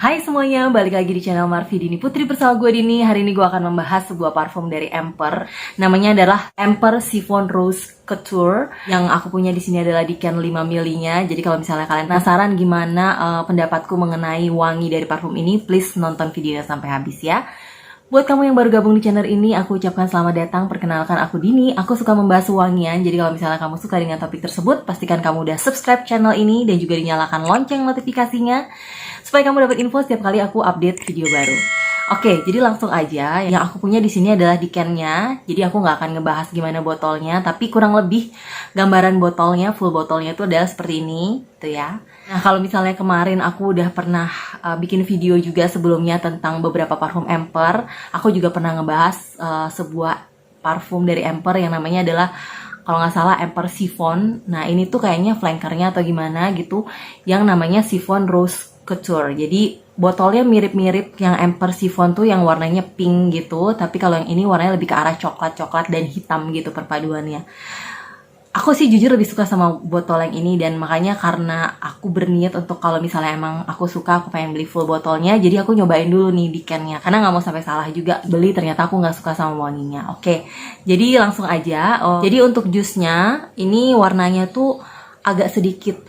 Hai semuanya, balik lagi di channel Marvi Dini Putri bersama gue Dini. Hari ini gue akan membahas sebuah parfum dari Emper. Namanya adalah Emper Chiffon Rose Couture. Yang aku punya di sini adalah di can 5 ml-nya. Jadi kalau misalnya kalian penasaran gimana pendapatku mengenai wangi dari parfum ini, please nonton videonya sampai habis ya. Buat kamu yang baru gabung di channel ini, aku ucapkan selamat datang. Perkenalkan, aku Dini. Aku suka membahas wangian. Jadi kalau misalnya kamu suka dengan topik tersebut, pastikan kamu udah subscribe channel ini dan juga dinyalakan lonceng notifikasinya supaya kamu dapat info setiap kali aku update video baru. Oke, jadi langsung aja. Yang aku punya di sini adalah decannya. Jadi aku nggak akan ngebahas gimana botolnya, tapi kurang lebih gambaran botolnya, full botolnya itu adalah seperti ini, tuh ya. Nah, kalau misalnya kemarin aku udah pernah bikin video juga sebelumnya tentang beberapa parfum Emper, aku juga pernah ngebahas sebuah parfum dari Emper yang namanya adalah, kalau nggak salah, Emper Chiffon. Nah, ini tuh kayaknya flankernya atau gimana gitu, yang namanya Chiffon Rose Couture. Jadi botolnya mirip-mirip yang Emper Chiffon tuh yang warnanya pink gitu, tapi kalau yang ini warnanya lebih ke arah coklat-coklat dan hitam gitu perpaduannya. Aku sih jujur lebih suka sama botol yang ini, dan makanya karena aku berniat untuk kalau misalnya emang aku suka, aku pengen beli full botolnya, jadi aku nyobain dulu nih decannya, karena nggak mau sampai salah juga beli ternyata aku nggak suka sama wanginya. Oke, jadi langsung aja. Jadi untuk jusnya ini warnanya tuh agak sedikit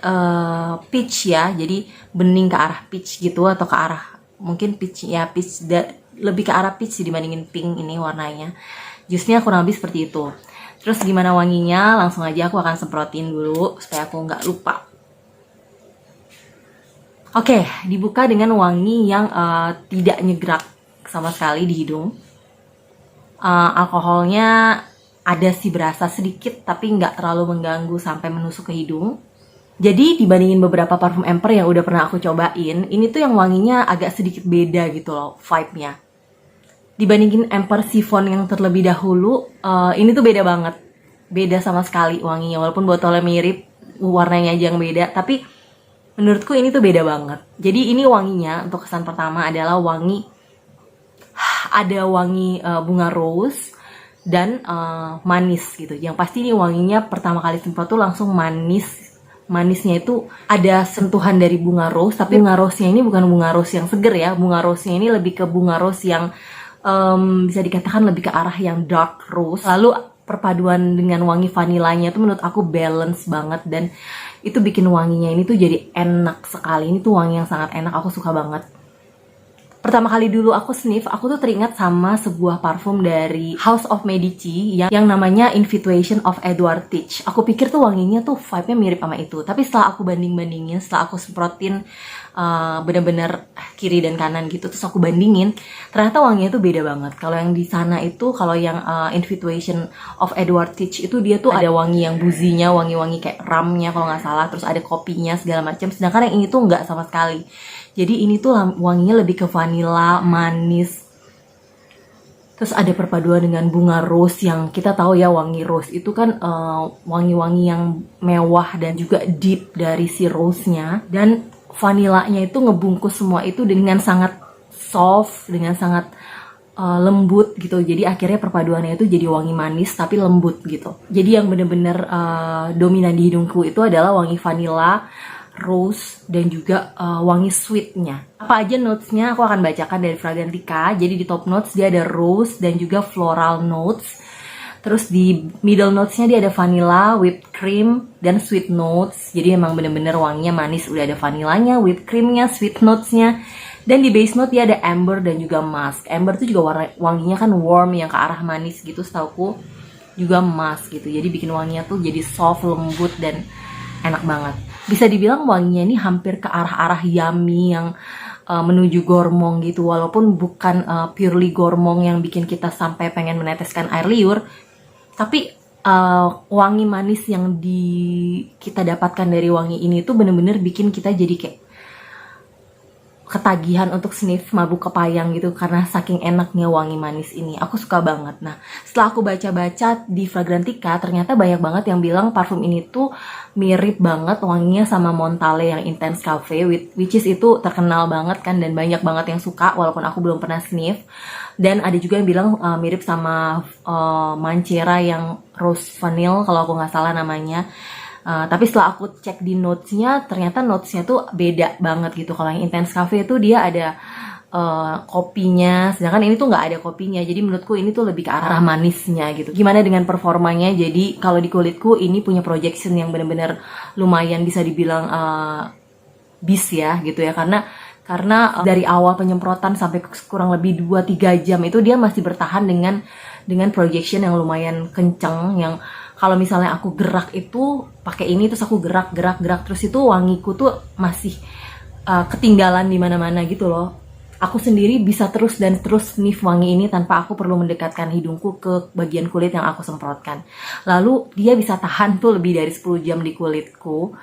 peach ya, jadi bening ke arah peach gitu, atau ke arah mungkin peach ya, peach lebih ke arah peach sih dibandingin pink ini warnanya. Jusnya kurang lebih seperti itu. Terus gimana wanginya? Langsung aja aku akan semprotin dulu supaya aku nggak lupa. Oke, dibuka dengan wangi yang tidak nyegrak sama sekali di hidung. Alkoholnya ada sih berasa sedikit, tapi nggak terlalu mengganggu sampai menusuk ke hidung. Jadi dibandingin beberapa parfum Emper yang udah pernah aku cobain, ini tuh yang wanginya agak sedikit beda gitu loh vibe-nya. Dibandingin Emper Chiffon yang terlebih dahulu, ini tuh beda banget. Beda sama sekali wanginya, walaupun botolnya mirip, warnanya aja yang beda, tapi menurutku ini tuh beda banget. Jadi ini wanginya, untuk kesan pertama adalah wangi, ada wangi bunga rose dan manis gitu. Yang pasti ini wanginya pertama kali semprot tuh langsung manis. Manisnya itu ada sentuhan dari bunga rose, tapi bunga rose-nya ini bukan bunga rose yang seger ya. Bunga rose-nya ini lebih ke bunga rose yang bisa dikatakan lebih ke arah yang dark rose. Lalu perpaduan dengan wangi vanilanya itu menurut aku balance banget, dan itu bikin wanginya ini tuh jadi enak sekali. Ini tuh wangi yang sangat enak, aku suka banget. Pertama kali dulu aku sniff, aku tuh teringat sama sebuah parfum dari House of Medici yang namanya Infatuation of Edward Teach. Aku pikir tuh wanginya tuh vibe-nya mirip sama itu, tapi setelah aku banding-bandingin, setelah aku semprotin bener-bener kiri dan kanan gitu, terus aku bandingin, ternyata wanginya tuh beda banget. Kalau yang di sana itu, kalau yang Infatuation of Edward Teach itu dia tuh ada wangi yang buzinya, wangi-wangi kayak ramnya kalau nggak salah, terus ada kopinya segala macam. Sedangkan yang ini tuh nggak sama sekali. Jadi ini tuh wanginya lebih ke vanilla, manis. Terus ada perpaduan dengan bunga rose, yang kita tahu ya wangi rose itu kan wangi-wangi yang mewah dan juga deep dari si rose-nya. Dan vanilanya itu ngebungkus semua itu dengan sangat soft, dengan sangat lembut gitu. Jadi akhirnya perpaduannya itu jadi wangi manis tapi lembut gitu. Jadi yang bener-bener dominan di hidungku itu adalah wangi vanilla, rose, dan juga wangi sweetnya. Apa aja notesnya aku akan bacakan dari Fragrantica. Jadi di top notes dia ada rose dan juga floral notes. Terus di middle notesnya dia ada vanilla, whipped cream, dan sweet notes. Jadi emang bener-bener wanginya manis. Udah ada vanilanya, whipped creamnya, sweet notesnya. Dan di base note dia ada amber dan juga musk. Amber tuh juga wanginya kan warm, yang ke arah manis gitu setauku. Juga musk gitu. Jadi bikin wanginya tuh jadi soft, lembut, dan enak banget. Bisa dibilang wanginya ini hampir ke arah-arah yummy yang menuju gormong gitu, walaupun bukan purely gormong yang bikin kita sampai pengen meneteskan air liur, tapi wangi manis yang kita dapatkan dari wangi ini tuh bener-bener bikin kita jadi kayak ketagihan untuk sniff mabuk kepayang gitu, karena saking enaknya wangi manis ini. Aku suka banget. Nah, setelah aku baca-baca di Fragrantica, ternyata banyak banget yang bilang parfum ini tuh mirip banget wanginya sama Montale yang Intense Cafe, which is itu terkenal banget kan, dan banyak banget yang suka walaupun aku belum pernah sniff. Dan ada juga yang bilang mirip sama Mancera yang Rose Vanille kalau aku nggak salah namanya. Tapi setelah aku cek di notesnya, ternyata notesnya tuh beda banget gitu. Kalau yang Intense Cafe itu dia ada kopinya, sedangkan ini tuh nggak ada kopinya. Jadi menurutku ini tuh lebih ke arah manisnya gitu. Gimana dengan performanya? Jadi kalau di kulitku ini punya projection yang bener-bener lumayan bisa dibilang bis ya gitu ya, karena dari awal penyemprotan sampai kurang lebih 2-3 jam itu dia masih bertahan dengan projection yang lumayan kenceng, yang kalau misalnya aku gerak itu pakai ini terus aku gerak terus itu wangiku tuh masih ketinggalan di mana-mana gitu loh. Aku sendiri bisa terus sniff wangi ini tanpa aku perlu mendekatkan hidungku ke bagian kulit yang aku semprotkan. Lalu dia bisa tahan tuh lebih dari 10 jam di kulitku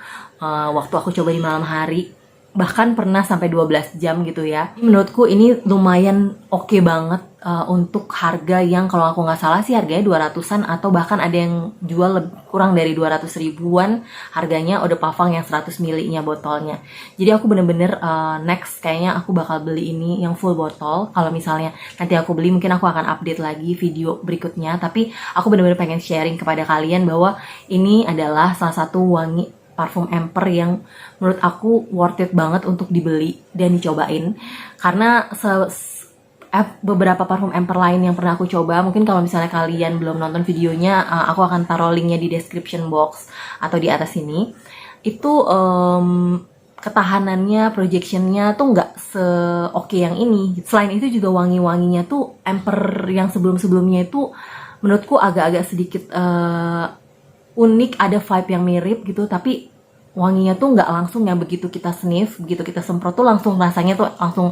waktu aku coba di malam hari. Bahkan pernah sampai 12 jam gitu ya. Menurutku ini lumayan oke banget untuk harga yang kalau aku nggak salah sih harganya 200-an atau bahkan ada yang jual kurang dari 200 ribuan harganya Eau de Pavang yang 100 ml-nya botolnya. Jadi aku bener-bener next kayaknya aku bakal beli ini yang full botol. Kalau misalnya nanti aku beli mungkin aku akan update lagi video berikutnya. Tapi aku bener-bener pengen sharing kepada kalian bahwa ini adalah salah satu wangi parfum Emper yang menurut aku worth it banget untuk dibeli dan dicobain. Karena beberapa parfum Emper lain yang pernah aku coba, mungkin kalau misalnya kalian belum nonton videonya, aku akan taruh linknya di description box atau di atas sini. Itu ketahanannya, projectionnya tuh nggak se-oke yang ini. Selain itu juga wangi-wanginya tuh Emper yang sebelum-sebelumnya itu menurutku agak-agak sedikit unik, ada vibe yang mirip gitu, tapi wanginya tuh nggak langsung yang begitu kita sniff, begitu kita semprot tuh langsung rasanya tuh langsung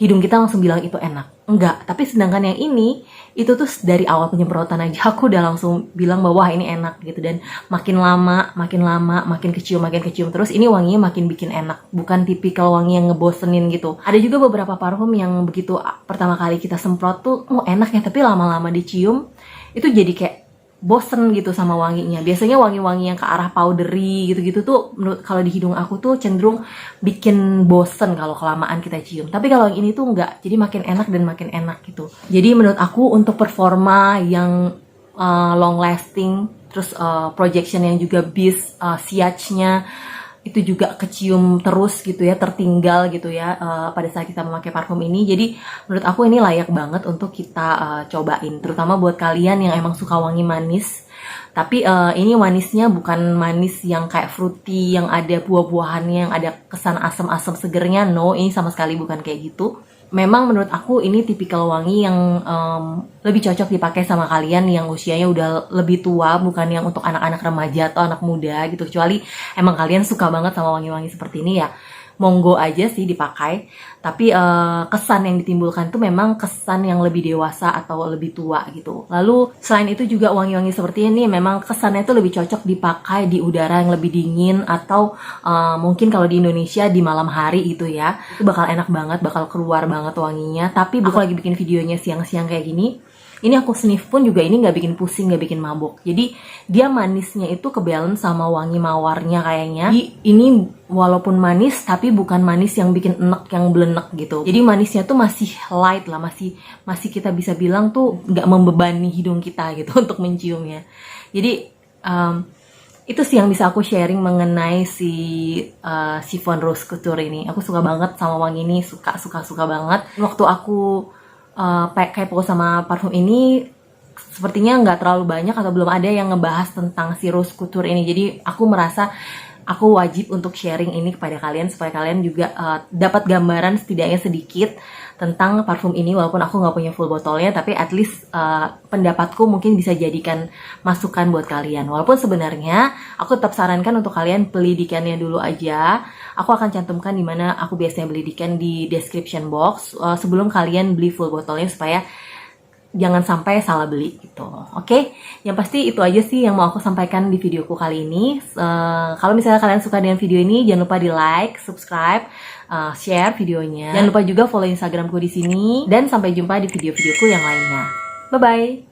hidung kita langsung bilang itu enak. Enggak, tapi sedangkan yang ini itu tuh dari awal penyemprotan aja aku udah langsung bilang bahwa ini enak gitu, dan makin lama makin kecium terus ini wanginya makin bikin enak, bukan tipikal wangi yang ngebosenin gitu. Ada juga beberapa parfum yang begitu pertama kali kita semprot tuh enak ya, tapi lama-lama dicium itu jadi kayak bosen gitu sama wanginya. Biasanya wangi-wangi yang ke arah powdery gitu-gitu tuh menurut kalau di hidung aku tuh cenderung bikin bosen kalau kelamaan kita cium. Tapi kalau yang ini tuh enggak, jadi makin enak gitu. Jadi menurut aku untuk performa yang long lasting, terus projection yang juga bis, siachnya itu juga kecium terus gitu ya, tertinggal gitu ya pada saat kita memakai parfum ini. Jadi menurut aku ini layak banget untuk kita cobain, terutama buat kalian yang emang suka wangi manis. Tapi ini manisnya bukan manis yang kayak fruity, yang ada buah-buahannya, yang ada kesan asam-asam segernya. No, ini sama sekali bukan kayak gitu. Memang menurut aku ini tipikal wangi yang lebih cocok dipakai sama kalian yang usianya udah lebih tua, bukan yang untuk anak-anak remaja atau anak muda gitu. Kecuali emang kalian suka banget sama wangi-wangi seperti ini ya, monggo aja sih dipakai. Tapi kesan yang ditimbulkan tuh memang kesan yang lebih dewasa atau lebih tua gitu. Lalu selain itu juga wangi-wangi seperti ini memang kesannya tuh lebih cocok dipakai di udara yang lebih dingin, atau mungkin kalau di Indonesia di malam hari gitu ya. Itu bakal enak banget, bakal keluar banget wanginya. Tapi aku lagi bikin videonya siang-siang kayak gini, ini aku sniff pun juga ini nggak bikin pusing, nggak bikin mabuk. Jadi dia manisnya itu kebalance sama wangi mawarnya kayaknya. Ini walaupun manis tapi bukan manis yang bikin enek, yang belenek gitu. Jadi manisnya tuh masih light lah, masih kita bisa bilang tuh nggak membebani hidung kita gitu untuk menciumnya. Jadi itu sih yang bisa aku sharing mengenai si Chiffon Rose Couture ini. Aku suka banget sama wangi ini, suka banget. Waktu aku kepo sama parfum ini, sepertinya nggak terlalu banyak atau belum ada yang ngebahas tentang si Rose Couture ini. Jadi aku merasa aku wajib untuk sharing ini kepada kalian supaya kalian juga dapat gambaran setidaknya sedikit tentang parfum ini. Walaupun aku nggak punya full botolnya, tapi at least pendapatku mungkin bisa jadikan masukan buat kalian. Walaupun sebenarnya aku tetap sarankan untuk kalian beli dikannya dulu aja. Aku akan cantumkan di mana aku biasanya beli dikan di description box sebelum kalian beli full botolnya supaya jangan sampai salah beli gitu. Oke? Yang pasti itu aja sih yang mau aku sampaikan di videoku kali ini. Kalau misalnya kalian suka dengan video ini, jangan lupa di like, subscribe, share videonya. Jangan lupa juga follow Instagramku di sini, dan sampai jumpa di video-videoku yang lainnya. Bye bye.